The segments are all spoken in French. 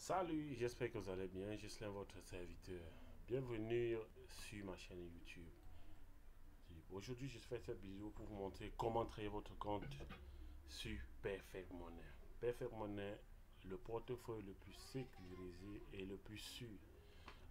Salut, j'espère que vous allez bien. Je suis votre serviteur. Bienvenue sur ma chaîne YouTube. Aujourd'hui, je fais cette vidéo pour vous montrer comment créer votre compte sur Perfect Money. Perfect Money, le portefeuille le plus sécurisé et le plus sûr.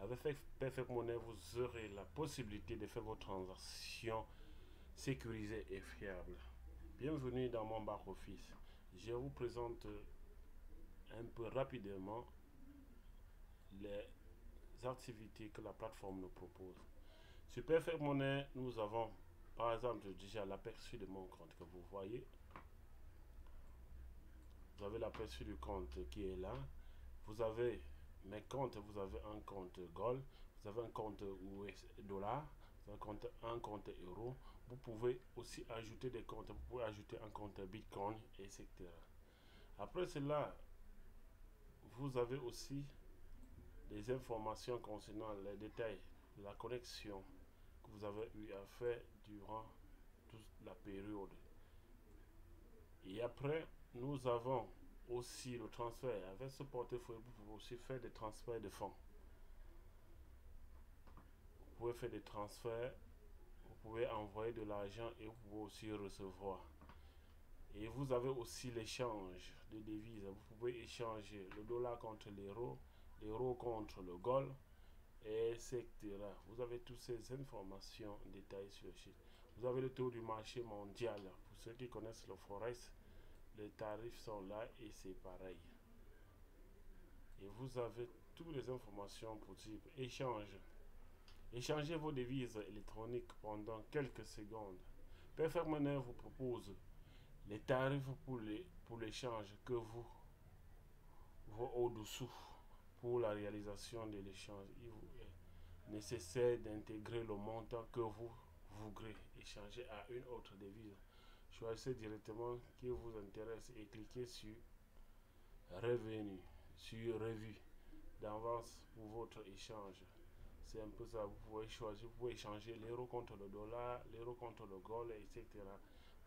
Avec Perfect Money, vous aurez la possibilité de faire vos transactions sécurisées et fiables. Bienvenue dans mon back-office. Je vous présente un peu rapidement les activités que la plateforme nous propose. Sur Perfect Money, nous avons par exemple déjà l'aperçu de mon compte que vous voyez. Vous avez l'aperçu du compte qui est là. Vous avez mes comptes, vous avez un compte Gold, vous avez un compte US dollar, vous avez un compte euro. Vous pouvez aussi ajouter des comptes, vous pouvez ajouter un compte Bitcoin, etc. Après cela, vous avez aussi des informations concernant les détails de la connexion que vous avez eu à faire durant toute la période. Et après, nous avons aussi le transfert. Avec ce portefeuille, vous pouvez aussi faire des transferts de fonds. Vous pouvez faire des transferts, vous pouvez envoyer de l'argent et vous pouvez aussi recevoir. Et vous avez aussi l'échange de devises. Vous pouvez échanger le dollar contre l'euro, l'euro contre le gold, etc. Vous avez toutes ces informations détaillées sur le site. Vous avez le taux du marché mondial. Pour ceux qui connaissent le Forex, les tarifs sont là et c'est pareil. Et vous avez toutes les informations possibles. Échange. Échangez vos devises électroniques pendant quelques secondes. Perfect Money vous propose les tarifs pour l'échange que vous au-dessous pour la réalisation de l'échange. Il vous est nécessaire d'intégrer le montant que vous voudrez échanger à une autre devise. Choisissez directement qui vous intéresse et cliquez sur Revenu, sur Revue d'avance pour votre échange. C'est un peu ça, vous pouvez choisir, vous pouvez échanger l'euro contre le dollar, l'euro contre le gold, etc.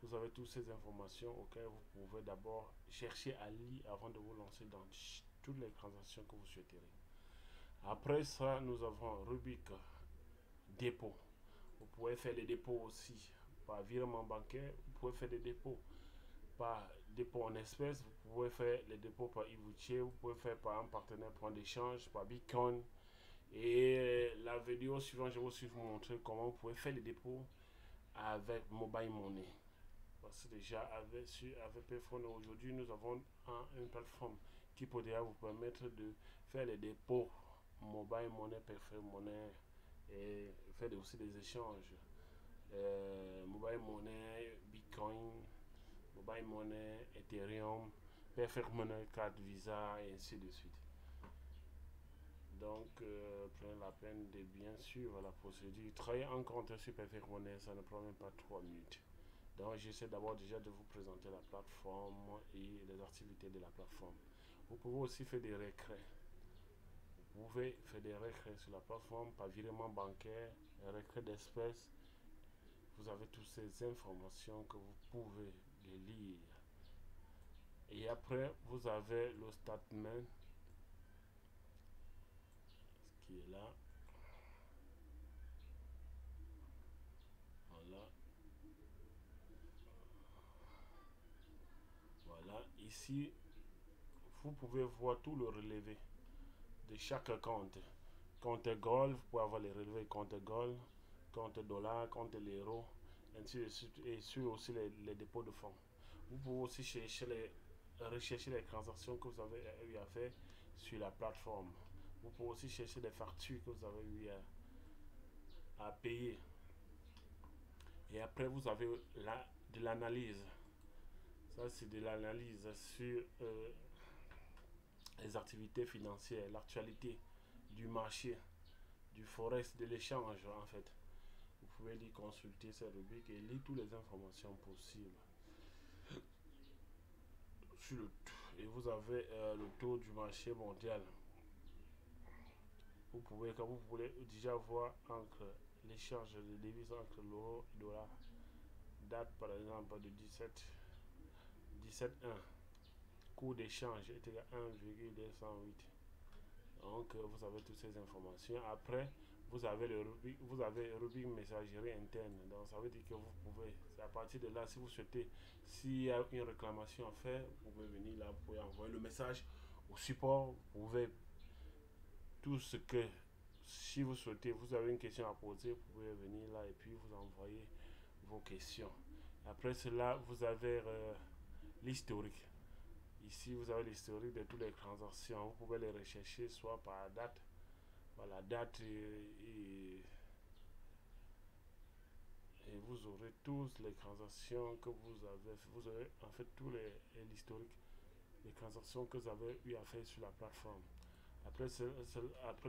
Vous avez toutes ces informations auxquelles vous pouvez d'abord chercher à lire avant de vous lancer dans toutes les transactions que vous souhaiterez. Après ça, nous avons rubrique dépôt. Vous pouvez faire des dépôts aussi par virement bancaire, vous pouvez faire des dépôts par dépôt en espèces, vous pouvez faire les dépôts par e-boutier, vous pouvez faire par un partenaire point d'échange, par Bitcoin. Et la vidéo suivante, je vais aussi vous montrer comment vous pouvez faire les dépôts avec Mobile Money. Parce que déjà, avec Payphone, aujourd'hui, nous avons une plateforme qui pourrait vous permettre de faire les dépôts Mobile Money, Perfect Money et faire aussi des échanges. Mobile Money, Bitcoin, Mobile Money, Ethereum, Perfect Money, carte Visa et ainsi de suite. Donc, prenez la peine de bien suivre la procédure. Travailler en compte sur Perfect Money, ça ne prend même pas 3 minutes. Donc, j'essaie d'abord déjà de vous présenter la plateforme et les activités de la plateforme. Vous pouvez aussi faire des récrés. Vous pouvez faire des récrés sur la plateforme par virement bancaire, récré d'espèces. Vous avez toutes ces informations que vous pouvez les lire. Et après, vous avez le statement qui est là. Voilà. Voilà. Ici, vous pouvez voir tout le relevé de chaque compte. Compte Gold, vous pouvez avoir les relevés compte Gold, compte dollar, compte l'euro, ainsi de suite. Et sur aussi les dépôts de fonds. Vous pouvez aussi rechercher les transactions que vous avez eu à faire sur la plateforme. Vous pouvez aussi chercher les factures que vous avez eu à payer. Et après, vous avez de l'analyse. Ça, c'est de l'analyse sur les activités financières, l'actualité du marché, du forex, de l'échange en fait. Vous pouvez lire, consulter ces rubriques et lire toutes les informations possibles sur et vous avez le taux du marché mondial. Vous pouvez, comme vous voulez déjà voir entre l'échange de devises entre l'euro et le dollar, date par exemple de 17 1, coût d'échange est égal à 1,208. Donc, vous avez toutes ces informations. Après, vous avez rubrique messagerie interne. Donc, ça veut dire que vous pouvez, c'est à partir de là, si vous souhaitez, s'il y a une réclamation à faire, vous pouvez venir là, vous pouvez envoyer le message au support. Vous pouvez tout ce que, si vous souhaitez, vous avez une question à poser, vous pouvez venir là et puis vous envoyer vos questions. Après cela, vous avez l'historique. Ici, vous avez l'historique de toutes les transactions. Vous pouvez les rechercher soit par date, par la date et vous aurez tous les transactions que vous avez. Vous aurez en fait tout l'historique des transactions que vous avez eu à faire sur la plateforme. Après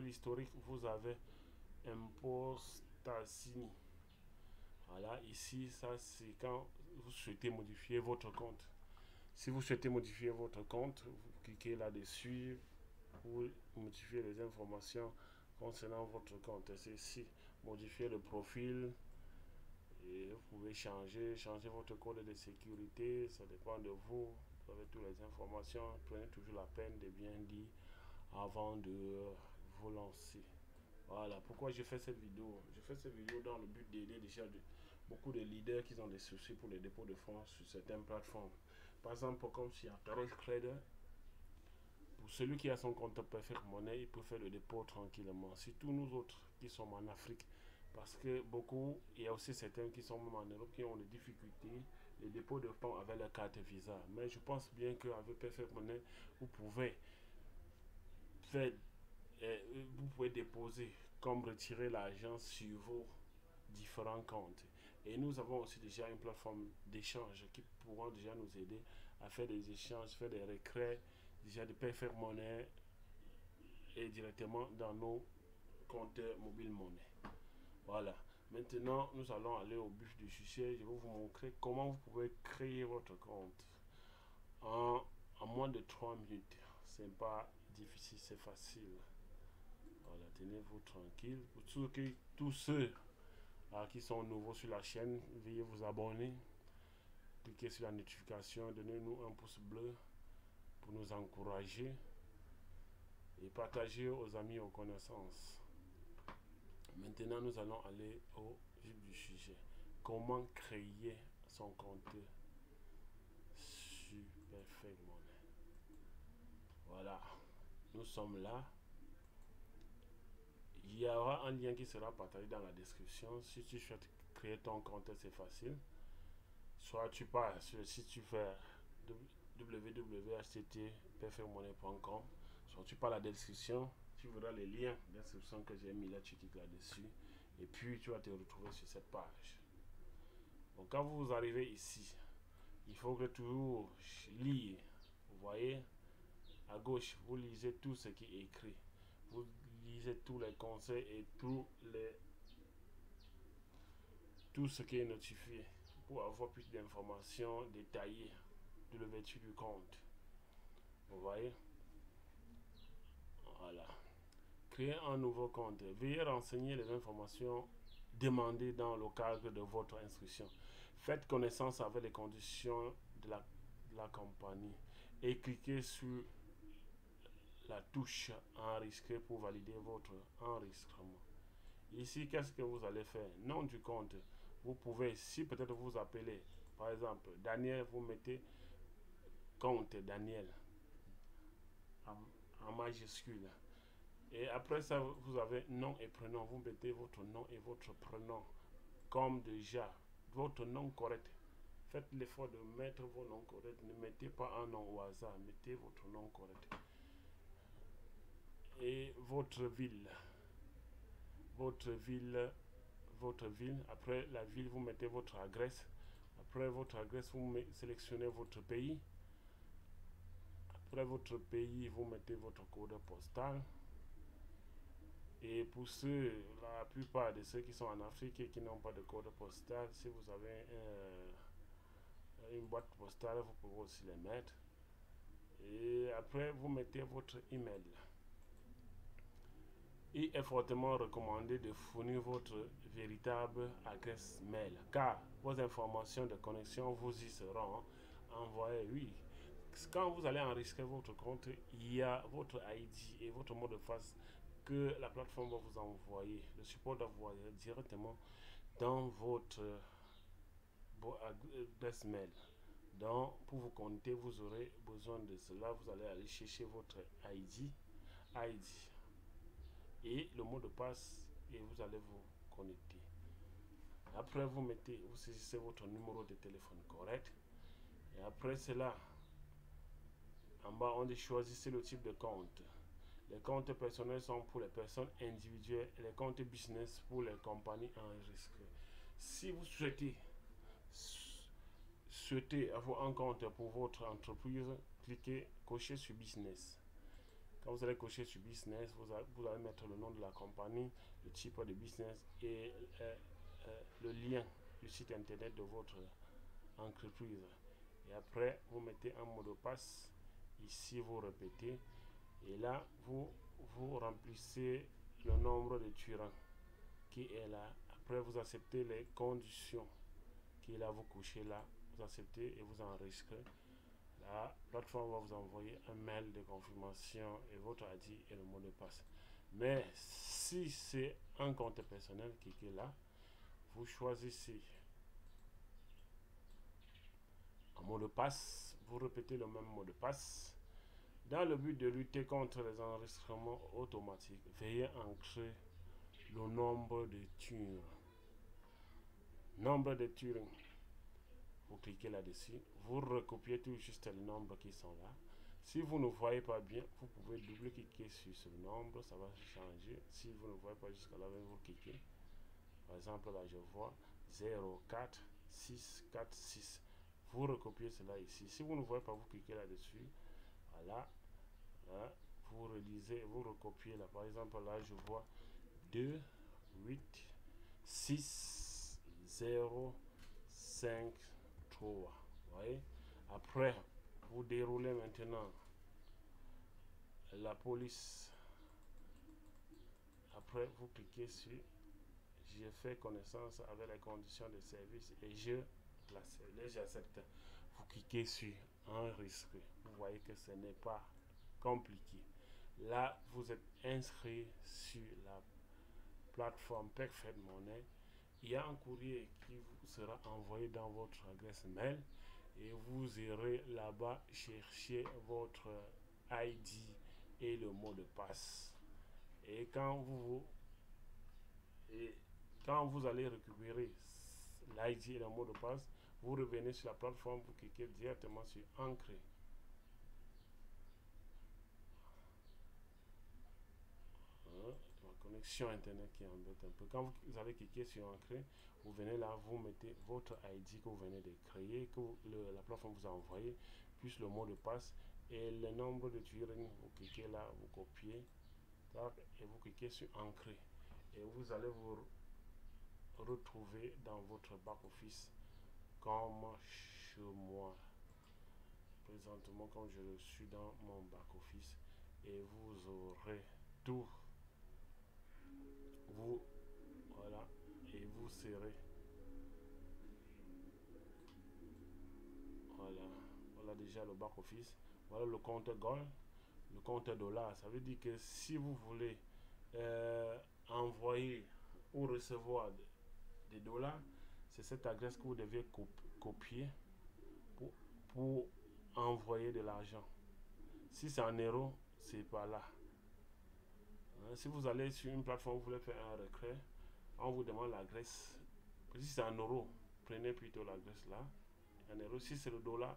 l'historique, vous avez Impostasini. Voilà, ici, ça c'est quand vous souhaitez modifier votre compte. Si vous souhaitez modifier votre compte, vous cliquez là-dessus pour modifier les informations concernant votre compte. C'est ici, modifier le profil. Et vous pouvez changer votre code de sécurité, ça dépend de vous. Vous avez toutes les informations. Prenez toujours la peine de bien dire avant de vous lancer. Voilà pourquoi je fais cette vidéo. Je fais cette vidéo dans le but d'aider déjà beaucoup de leaders qui ont des soucis pour les dépôts de fonds sur certaines plateformes. Par exemple, comme sur Torres Trader, pour celui qui a son compte Perfect Money, il peut faire le dépôt tranquillement. Surtout nous autres qui sommes en Afrique, parce que beaucoup, il y a aussi certains qui sont même en Europe qui ont des difficultés, les dépôts de fonds avec la carte Visa. Mais je pense bien qu'avec Perfect Money, vous pouvez faire, vous pouvez déposer comme retirer l'argent sur vos différents comptes. Et nous avons aussi déjà une plateforme d'échange qui pourront déjà nous aider à faire des échanges, faire des recrets, déjà de Perfect Money et directement dans nos comptes mobile money. Voilà. Maintenant, nous allons aller au but du sujet. Je vais vous montrer comment vous pouvez créer votre compte en moins de 3 minutes. C'est pas difficile, c'est facile. Voilà, tenez-vous tranquille. Pour tous ceux qui sont nouveaux sur la chaîne, veuillez vous abonner. Cliquez sur la notification, donnez-nous un pouce bleu pour nous encourager et partagez aux amis et aux connaissances. Maintenant, nous allons aller au vif du sujet. Comment créer son compte sur Perfect Money. Voilà, nous sommes là. Il y aura un lien qui sera partagé dans la description. Si tu souhaites créer ton compte, c'est facile. Soit tu pars sur le site, tu fais www.http://perfectmoney.com. Soit tu pars à la description, tu verras les liens d'inscription que j'ai mis là, tu cliques là-dessus. Et puis tu vas te retrouver sur cette page. Donc quand vous arrivez ici, il faut que toujours lire. Vous voyez, à gauche, vous lisez tout ce qui est écrit. Vous lisez tous les conseils et tout ce qui est notifié pour avoir plus d'informations détaillées de l'ouverture du compte. Vous voyez? Voilà. Créer un nouveau compte. Veuillez renseigner les informations demandées dans le cadre de votre inscription. Faites connaissance avec les conditions de la compagnie et cliquez sur la touche enregistrer pour valider votre enregistrement. Ici, qu'est-ce que vous allez faire? Nom du compte. Vous pouvez, si peut-être vous appelez, par exemple, Daniel, vous mettez compte Daniel en majuscule. Et après ça, vous avez nom et prénom. Vous mettez votre nom et votre prénom comme déjà votre nom correct. Faites l'effort de mettre vos noms corrects. Ne mettez pas un nom au hasard. Mettez votre nom correct. Et votre ville. Votre ville. Après la ville, vous mettez votre adresse. Après votre adresse, vous sélectionnez votre pays. Après votre pays, vous mettez votre code postal. Et pour la plupart de ceux qui sont en Afrique et qui n'ont pas de code postal, si vous avez une boîte postale, vous pouvez aussi les mettre. Et après, vous mettez votre email. Il est fortement recommandé de fournir votre véritable adresse mail, car vos informations de connexion vous y seront envoyées. Oui, quand vous allez enregistrer votre compte, il y a votre ID et votre mot de passe que la plateforme va vous envoyer. Le support va vous envoyer directement dans votre adresse mail. Donc, pour vous connecter, vous aurez besoin de cela. Vous allez aller chercher votre ID et le mot de passe et vous allez vous connecter. Après, vous saisissez votre numéro de téléphone correct. Et après cela, en bas, on dit choisissez le type de compte. Les comptes personnels sont pour les personnes individuelles et les comptes business pour les compagnies enregistrées. Si vous souhaitez avoir un compte pour votre entreprise, cochez sur business. Quand vous allez cocher sur business, vous allez mettre le nom de la compagnie, le type de business et le lien du site internet de votre entreprise. Et après, vous mettez un mot de passe. Ici, vous répétez. Et là, vous remplissez le nombre de Turin qui est là. Après, vous acceptez les conditions qui est là. Vous couchez là. Vous acceptez et vous enregistrez. La plateforme va vous envoyer un mail de confirmation et votre ID et le mot de passe. Mais si c'est un compte personnel qui est là, vous choisissez un mot de passe, vous répétez le même mot de passe. Dans le but de lutter contre les enregistrements automatiques, veuillez ancrer le nombre de Turing. Nombre de Turing. Vous cliquez là-dessus, vous recopiez tout juste les nombres qui sont là. Si vous ne voyez pas bien, vous pouvez double-cliquer sur ce nombre, ça va changer. Si vous ne voyez pas jusqu'à là, vous cliquez. Par exemple, là, je vois 04646. Vous recopiez cela ici. Si vous ne voyez pas, vous cliquez là-dessus. Voilà. Là, vous relisez, vous recopiez là. Par exemple, là, je vois 2, 8, 6, 0, 5, 3. Vous voyez? Après, vous déroulez maintenant la police. Après, vous cliquez sur j'ai fait connaissance avec les conditions de service et j'accepte. Vous cliquez sur enregistrer. Vous voyez que ce n'est pas compliqué. Là, vous êtes inscrit sur la plateforme Perfect Money. Il y a un courrier qui vous sera envoyé dans votre adresse mail et vous irez là-bas chercher votre ID et le mot de passe. Et quand vous allez récupérer l'ID et le mot de passe, vous revenez sur la plateforme, vous cliquez directement sur Ancrer. La connexion internet qui embête un peu. Quand vous allez cliquer sur Ancrer, vous venez là, vous mettez votre ID que vous venez de créer, que la plateforme vous a envoyé, plus le mot de passe et le nombre de Turing. Vous cliquez là, vous copiez et vous cliquez sur Ancrer. Et vous allez vous retrouver dans votre back-office comme chez moi. Présentement, comme je suis dans mon back-office, et vous aurez tout. Voilà, et vous serez. Voilà déjà le back-office. Voilà le compte Gold, le compte dollar. Ça veut dire que si vous voulez envoyer ou recevoir des dollars, c'est cette adresse que vous devez copier pour envoyer de l'argent. Si c'est en euros, c'est pas là. Si vous allez sur une plateforme, vous voulez faire un retrait, on vous demande l'adresse. Si c'est en euros, prenez plutôt l'adresse là. En euros, si c'est le dollar,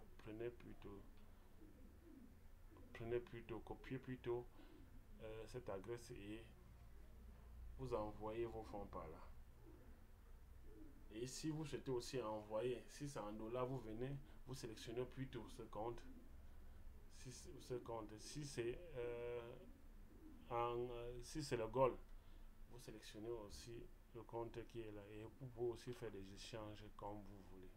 copiez plutôt cette adresse et vous envoyez vos fonds par là. Et si vous souhaitez aussi envoyer, si c'est en dollars, vous venez, vous sélectionnez plutôt ce compte. Si c'est le gold, vous sélectionnez aussi le compte qui est là et vous pouvez aussi faire des échanges comme vous voulez.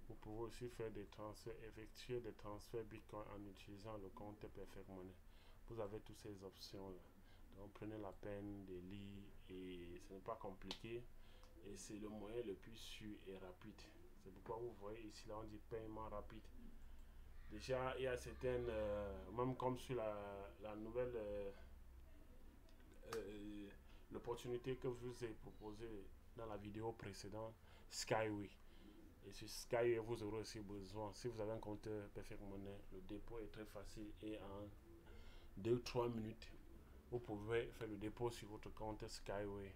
Vous pouvez aussi faire des transferts, effectuer des transferts Bitcoin en utilisant le compte Perfect Money. Vous avez toutes ces options là. Donc prenez la peine de lire et ce n'est pas compliqué et c'est le moyen le plus sûr et rapide. C'est pourquoi vous voyez ici, là, on dit paiement rapide. Déjà, il y a certaines, même comme sur la nouvelle l'opportunité que je vous ai proposée dans la vidéo précédente, Skyway. Et sur Skyway, vous aurez aussi besoin, si vous avez un compteur Perfect Money, le dépôt est très facile et en 2-3 minutes, vous pouvez faire le dépôt sur votre compte Skyway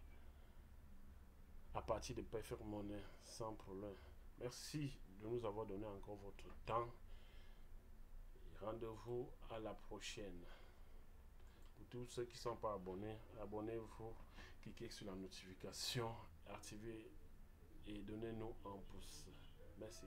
à partir de Perfect Money sans problème. Merci de nous avoir donné encore votre temps. Rendez-vous à la prochaine. Pour tous ceux qui ne sont pas abonnés, abonnez-vous, cliquez sur la notification, activez et donnez-nous un pouce. Merci.